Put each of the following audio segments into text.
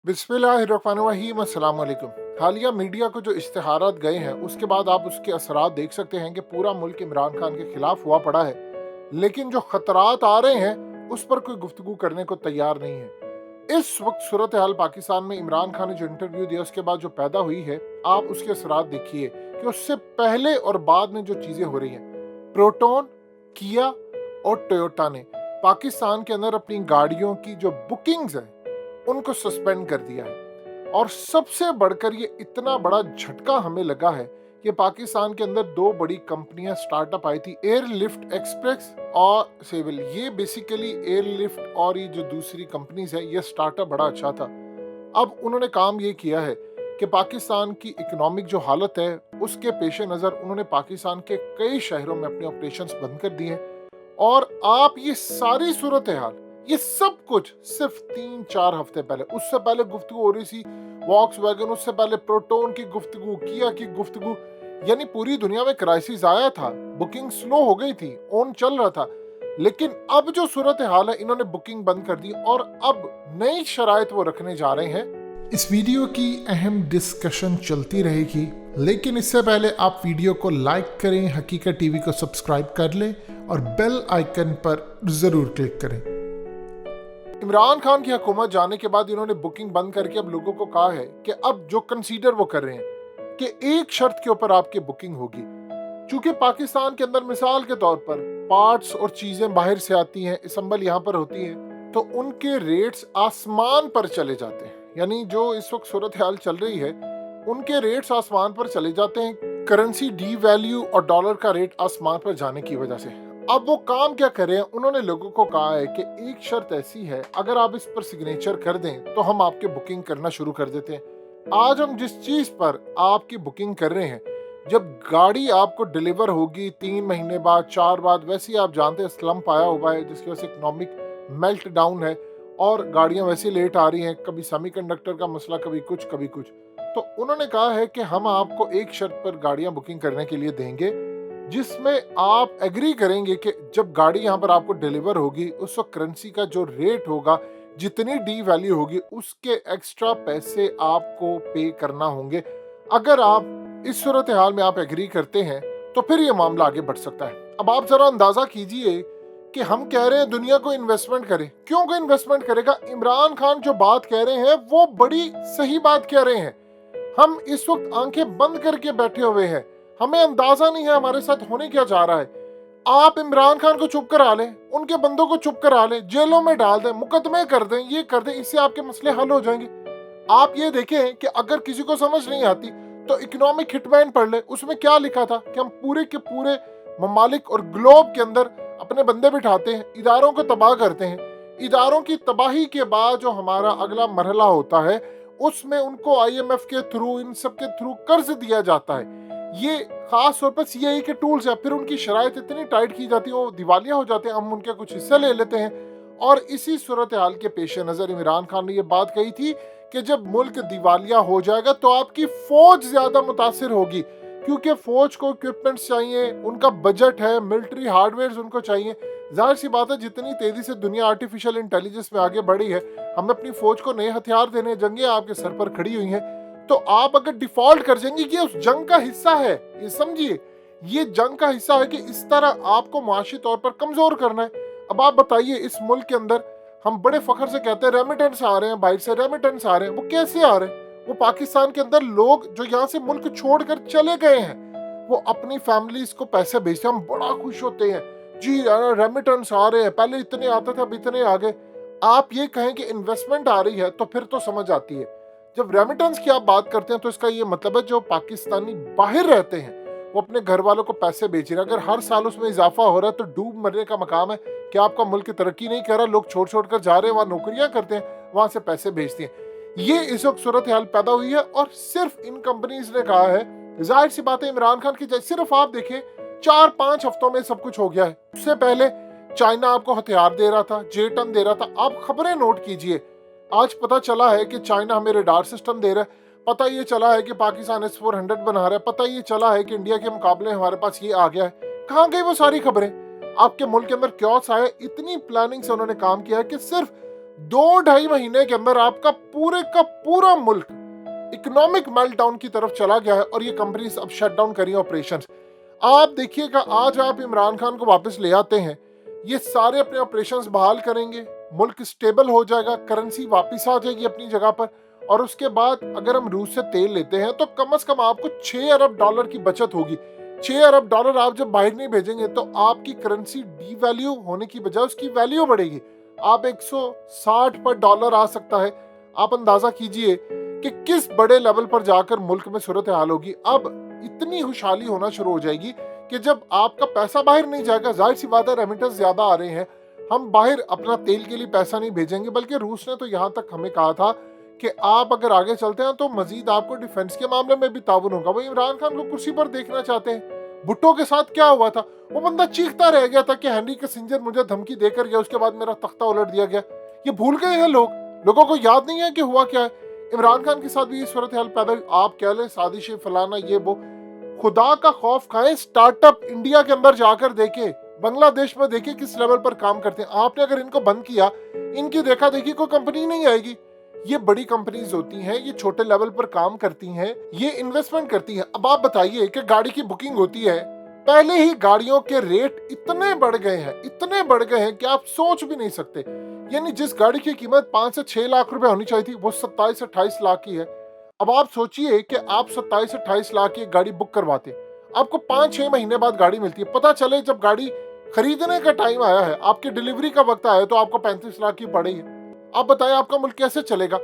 बिस्मिल्लाहिर्रहमानिर्रहीम, अस्सलाम वालेकुम। हालिया मीडिया को जो इश्तिहारात गए हैं उसके बाद आप उसके असरात देख सकते हैं कि पूरा मुल्क इमरान खान के खिलाफ हुआ पड़ा है, लेकिन जो खतरात आ रहे हैं उस पर कोई गुफ्तगू करने को तैयार नहीं है। इस वक्त सूरत हाल पाकिस्तान में इमरान खान ने जो इंटरव्यू दिया उसके बाद जो पैदा हुई है, आप उसके असरात देखिए कि उससे पहले और बाद में जो चीज़ें हो रही हैं। प्रोटोन, किया और टोयोटा ने पाकिस्तान के अंदर अपनी गाड़ियों की जो बुकिंग्स हैं उनको सस्पेंड कर दिया है। और सबसे बढ़कर ये इतना बड़ा झटका हमें लगा है कि पाकिस्तान के अंदर दो बड़ी कंपनियां स्टार्टअप आई थी, एयरलिफ्ट एक्सप्रेस और सेविल। ये बेसिकली एयरलिफ्ट और ये जो दूसरी कंपनीज है, ये स्टार्टअप बड़ा अच्छा था। अब उन्होंने काम ये किया है कि पाकिस्तान की इकोनॉमिक जो हालत है उसके पेश नज़र उन्होंने पाकिस्तान के कई शहरों में अपने ऑपरेशंस बंद कर दिए हैं। और आप ये सारी सूरत हाल, ये सब कुछ सिर्फ 3-4 हफ्ते पहले, उससे पहले गुफ्तगू हो रही थी वॉक्सवैगन, उससे पहले प्रोटोन की गुफ्तगू, किया की गुफ्तगू, यानी पूरी दुनिया में क्राइसिस आया था, बुकिंग स्लो हो गई थी, ऑन चल रहा था। लेकिन अब जो सूरत हाल है, इन्होंने बुकिंग बंद कर दी और अब नई शराइत वो रखने जा रहे हैं। इस वीडियो की अहम डिस्कशन चलती रहेगी, लेकिन इससे पहले आप वीडियो को लाइक करें, हकीकत टीवी को सब्सक्राइब कर लें और बेल आइकन पर जरूर क्लिक करें। इमरान खान की हुकूमत जाने के बाद इन्होंने बुकिंग बंद करके अब लोगों को कहा है कि अब जो कंसीडर वो कर रहे हैं कि एक शर्त के ऊपर आपकी बुकिंग होगी। चूंकि पाकिस्तान के अंदर मिसाल के तौर पर पार्ट्स और चीजें बाहर से आती हैं, असम्बल यहाँ पर होती है, तो उनके रेट्स आसमान पर चले जाते हैं। यानी जो इस वक्त सूरत हाल चल रही है, उनके रेट्स आसमान पर चले जाते हैं, करेंसी डी वैल्यू और डॉलर का रेट आसमान पर जाने की वजह से। अब वो काम क्या करें, उन्होंने लोगों को कहा है कि एक शर्त ऐसी है, अगर आप इस पर सिग्नेचर कर दें तो हम आपके बुकिंग करना शुरू कर देते हैं। आज हम जिस चीज पर आपकी बुकिंग कर रहे हैं, जब गाड़ी आपको डिलीवर होगी 3 महीने बाद, 4 बाद, वैसे ही आप जानते हैं स्लम्प आया हुआ है जिसकी वजह से इकोनॉमिक मेल्ट डाउन है और गाड़ियां वैसे लेट आ रही हैं, कभी सेमीकंडक्टर का मसला, कभी कुछ कभी कुछ। तो उन्होंने कहा है कि हम आपको एक शर्त पर गाड़ियां बुकिंग करने के लिए देंगे, जिसमें आप एग्री करेंगे कि जब गाड़ी यहाँ पर आपको डिलीवर होगी उस वक्त करेंसी का जो रेट होगा, जितनी डी वैल्यू होगी, उसके एक्स्ट्रा पैसे आपको पे करना होंगे। अगर आप इस सूरत हाल में आप एग्री करते हैं तो फिर ये मामला आगे बढ़ सकता है। अब आप जरा अंदाजा कीजिए कि हम कह रहे हैं दुनिया को इन्वेस्टमेंट करे, क्यों को इन्वेस्टमेंट करेगा? इमरान खान जो बात कह रहे हैं वो बड़ी सही बात कह रहे हैं। हम इस वक्त आंखें बंद करके बैठे हुए हैं, हमें अंदाजा नहीं है हमारे साथ होने क्या जा रहा है। आप इमरान खान को चुप करा लें, उनके बंदों को चुप करा लें, जेलों में डाल दें, मुकदमे कर दें, ये कर दें, इससे आपके मसले हल हो जाएंगे। आप ये देखें कि अगर किसी को समझ नहीं आती तो इकोनॉमिक हिटमैन पढ़ ले, उसमें क्या लिखा था कि हम पूरे के पूरे ममालिक और ग्लोब के अंदर अपने बंदे बिठाते हैं, इदारों को तबाह करते हैं। इदारों की तबाही के बाद जो हमारा अगला मरहला होता है उसमें उनको IMF के थ्रू, इन सब के थ्रू कर्ज दिया जाता है। ये खास तौर पर CIA के टूल्स है, फिर उनकी शराइत इतनी टाइट की जाती है वो दिवालिया हो जाते हैं, हम उनके कुछ हिस्से ले लेते हैं। और इसी सूरत हाल के पेश नज़र इमरान खान ने ये बात कही थी कि जब मुल्क दिवालिया हो जाएगा तो आपकी फौज ज्यादा मुतासिर होगी, क्योंकि फौज को इक्विपमेंट्स चाहिए, उनका बजट है, मिलिट्री हार्डवेयर उनको चाहिए। जाहिर सी बात है, जितनी तेजी से दुनिया आर्टिफिशियल इंटेलिजेंस में आगे बढ़ी है, हमें अपनी फौज को नए हथियार देने, जंगें आपके सर पर खड़ी हुई हैं। तो आप अगर डिफॉल्ट कर जाएंगे, ये उस जंग का हिस्सा है, ये समझिए, ये जंग का हिस्सा है कि इस तरह आपको मुआशी तौर पर कमजोर करना है। अब आप बताइए, इस मुल्क के अंदर हम बड़े फख्र से कहते हैं रेमिटेंस आ रहे हैं, बाहर से रेमिटेंस आ रहे हैं, वो कैसे आ रहे हैं? वो पाकिस्तान के अंदर लोग जो यहाँ से मुल्क छोड़कर चले गए हैं, वो अपनी फैमिलीज को पैसे भेजते हैं, हम बड़ा खुश होते हैं, जी रेमिटेंस आ रहे हैं, पहले इतने आते थे अब इतने आ गए। आप ये कहें कि इन्वेस्टमेंट आ रही है तो फिर तो समझ आती है। जब रेमिटेंस की आप बात करते हैं तो इसका ये मतलब है जो पाकिस्तानी बाहर रहते हैं वो अपने घर वालों को पैसे भेज रहे हैं। अगर हर साल उसमें इजाफा हो रहा है तो डूब मरने का मकाम है कि आपका मुल्क तरक्की नहीं कर रहा, लोग छोड़ छोड़ कर जा रहे हैं, वहाँ नौकरियां करते हैं, वहां से पैसे भेजते हैं। ये इस वक्त सूरत हाल पैदा हुई है और सिर्फ इन कंपनीज ने कहा है। जाहिर सी बात है, इमरान खान की सिर्फ आप देखें 4-5 हफ्तों में सब कुछ हो गया है। उससे पहले चाइना आपको हथियार दे रहा था, जेटन दे रहा था। आप खबरें नोट कीजिए, आज पता चला है कि चाइना हमें रेडार सिस्टम दे रहा है, पता ये चला है कि पाकिस्तान S-400 बना रहा है, पता ये चला है कि इंडिया के मुकाबले हमारे पास ये आ गया है। कहाँ गई वो सारी खबरें? आपके मुल्क के अंदर क्योस आया, इतनी प्लानिंग से उन्होंने काम किया है कि सिर्फ 2-2.5 महीने के अंदर आपका पूरे का पूरा मुल्क इकोनॉमिक मेल्टडाउन की तरफ चला गया है और ये कंपनीज अब शट डाउन करी ऑपरेशंस। आप देखिएगा, आज आप इमरान खान को वापस ले आते हैं, ये सारे अपने ऑपरेशंस बहाल करेंगे, मुल्क स्टेबल हो जाएगा, करेंसी वापस आ जाएगी अपनी जगह पर, और उसके बाद अगर हम रूस से तेल लेते हैं तो कम से कम आपको $6 अरब की बचत होगी। $6 अरब आप जब बाहर नहीं भेजेंगे तो आपकी करेंसी डीवैल्यू होने की बजाय उसकी वैल्यू बढ़ेगी। आप 160 पर डॉलर आ सकता है। आप अंदाजा कीजिए कि किस बड़े लेवल पर जाकर मुल्क में सूरत हाल होगी। अब इतनी खुशहाली होना शुरू हो जाएगी कि जब आपका पैसा बाहर नहीं जाएगा, जाहिर सी बात है रेमिटेंस ज्यादा आ रहे हैं, हम बाहर अपना तेल के लिए पैसा नहीं भेजेंगे, बल्कि रूस ने तो यहाँ तक हमें कहा था कि आप अगर आगे चलते हैं तो मजीद आपको डिफेंस के मामले में भी ताउन होगा। वो इमरान खान को कुर्सी पर देखना चाहते हैं। भुट्टो के साथ क्या हुआ था, वो बंदा चीखता रह गया था कि हेनरी किसिंजर मुझे धमकी देकर गया, उसके बाद मेरा तख्ता उलट दिया गया। ये भूल गए हैं लोगों को याद नहीं है कि हुआ क्या है। इमरान खान के साथ भी ये सूरत हाल पैदा, आप कह लें साजिशें फलाना ये वो, खुदा का खौफ खाए। स्टार्टअप इंडिया के अंदर जाकर देखे, बांग्लादेश में देखे किस लेवल पर काम करते हैं। आपने अगर इनको बंद किया, इनकी देखा देखी कोई कंपनी नहीं आएगी। ये बड़ी कंपनीज होती हैं, ये छोटे लेवल पर काम करती हैं, ये इन्वेस्टमेंट करती हैं। अब आप बताइए कि गाड़ी की बुकिंग होती है, पहले ही गाड़ियों के रेट इतने बढ़ गए हैं कि आप सोच भी नहीं सकते। यानी जिस गाड़ी की कीमत 5 से 6 लाख रुपए होनी चाहिए थी, वो 27 से 28 लाख की है। अब आप सोचिए कि आप 27 से 28 लाख की गाड़ी बुक करवाते, आपको 5-6 महीने बाद गाड़ी मिलती है। पता चले जब गाड़ी खरीदने का टाइम आया है, आपकी डिलीवरी का वक्त आया है, तो आपको 35 लाख की पड़ी है। आप बताएं आपका मुल्क कैसे चलेगा।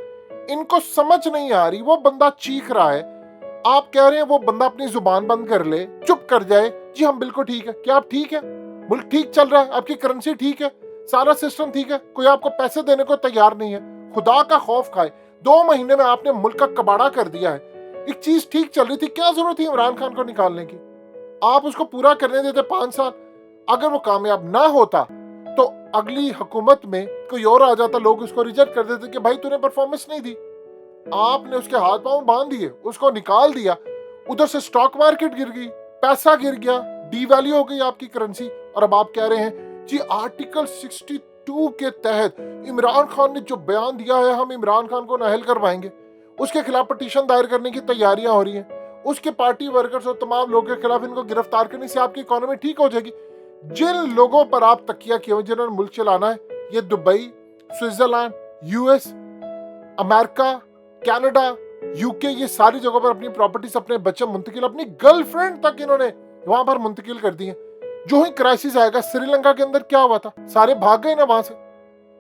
इनको समझ नहीं आ रही। वो बंदा चीख रहा है, आप कह रहे हैं वो बंदा अपनी जुबान बंद कर ले, चुप कर जाए। जी हम बिल्कुल ठीक है। क्या आप ठीक है? मुल्क ठीक चल रहा है, आपकी करेंसी ठीक है, सारा सिस्टम ठीक है, कोई आपको पैसे देने को तैयार नहीं है। खुदा का खौफ खाए, 2 महीने में आपने मुल्क का कबाड़ा कर दिया है। एक चीज ठीक चल रही थी, क्या जरूरत थी इमरान खान को निकालने की? आप उसको पूरा करने देते 5 साल। अगर वो कामयाब ना होता तो अगली हुकूमत में कोई और आ जाता, लोग उसको रिजेक्ट कर देते कि भाई तूने परफॉर्मेंस नहीं दी। आपने उसके हाथ पांव बांध दिए, उसको निकाल दिया, उधर से स्टॉक मार्केट गिर गई, पैसा गिर गया, डीवैल्यू हो गई आपकी करेंसी। और अब आप कह रहे हैं जी आर्टिकल 62 के तहत इमरान खान ने जो बयान दिया है, हम इमरान खान को नाअहल करवाएंगे। उसके खिलाफ पिटीशन दायर करने की तैयारियां हो रही हैं। उसके पार्टी वर्कर्स और तमाम लोगों के खिलाफ इनको गिरफ्तार करने से आपकी इकोनॉमी ठीक हो जाएगी। जिन लोगों पर आप तकिया किए हुए, जिन्होंने मुल्क चलाना है, ये Dubai, Switzerland, US, America, Canada, UK, ये सारी जगहों पर अपनी प्रॉपर्टीज, अपने बच्चे मुंतकिल, अपनी गर्लफ्रेंड तक इन्होंने वहां पर मुंतकिल कर दी है। जो ही क्राइसिस आएगा, श्रीलंका के अंदर क्या हुआ था, सारे भाग गए ना वहां से।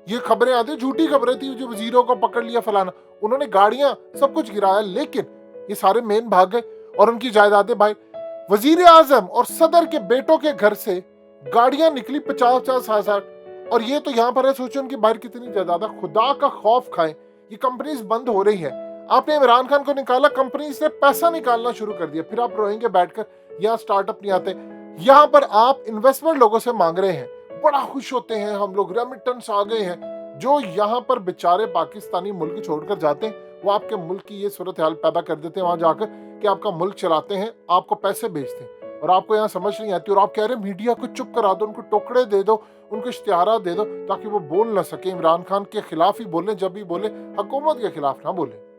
ये खबरें आती, झूठी खबरें थी, जो वजीरों को पकड़ लिया फलाना, उन्होंने गाड़ियां सब कुछ गिराया, लेकिन ये सारे मेन भाग गए और उनकी जायदादें भाई। वजीर आजम और सदर के बेटों के घर से गाड़ियां निकली 50-60, और ये तो यहाँ पर है, सोचो उनकी बाहर कितनी जायदाद। खुदा का खौफ खाएं, ये कंपनीज बंद हो रही है। आपने इमरान खान को निकाला, कंपनीज ने पैसा निकालना शुरू कर दिया, फिर आप रोएंगे बैठकर यहाँ स्टार्टअप नहीं आते। यहाँ पर आप इन्वेस्टमेंट लोगों से मांग रहे हैं, बड़ा खुश होते हैं हम लोग, रेमिटेंस आ गए हैं। जो यहाँ पर बेचारे पाकिस्तानी मुल्क छोड़कर जाते हैं, वो आपके मुल्क की ये सूरत हाल पैदा कर देते हैं वहां जाकर कि आपका मुल्क चलाते हैं, आपको पैसे भेजते हैं, और आपको यहाँ समझ नहीं आती। और आप कह रहे हैं मीडिया को चुप करा दो, उनको टुकड़े दे दो, उनको इश्तिहारात दे दो, ताकि वो बोल ना सके। इमरान खान के खिलाफ ही बोले, जब भी बोले हुकूमत के खिलाफ ना बोले।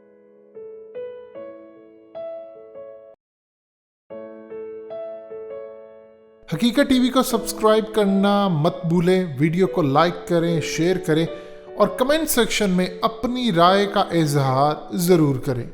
हकीकत टीवी को सब्सक्राइब करना मत भूलें, वीडियो को लाइक करें, शेयर करें और कमेंट सेक्शन में अपनी राय का इजहार जरूर करें।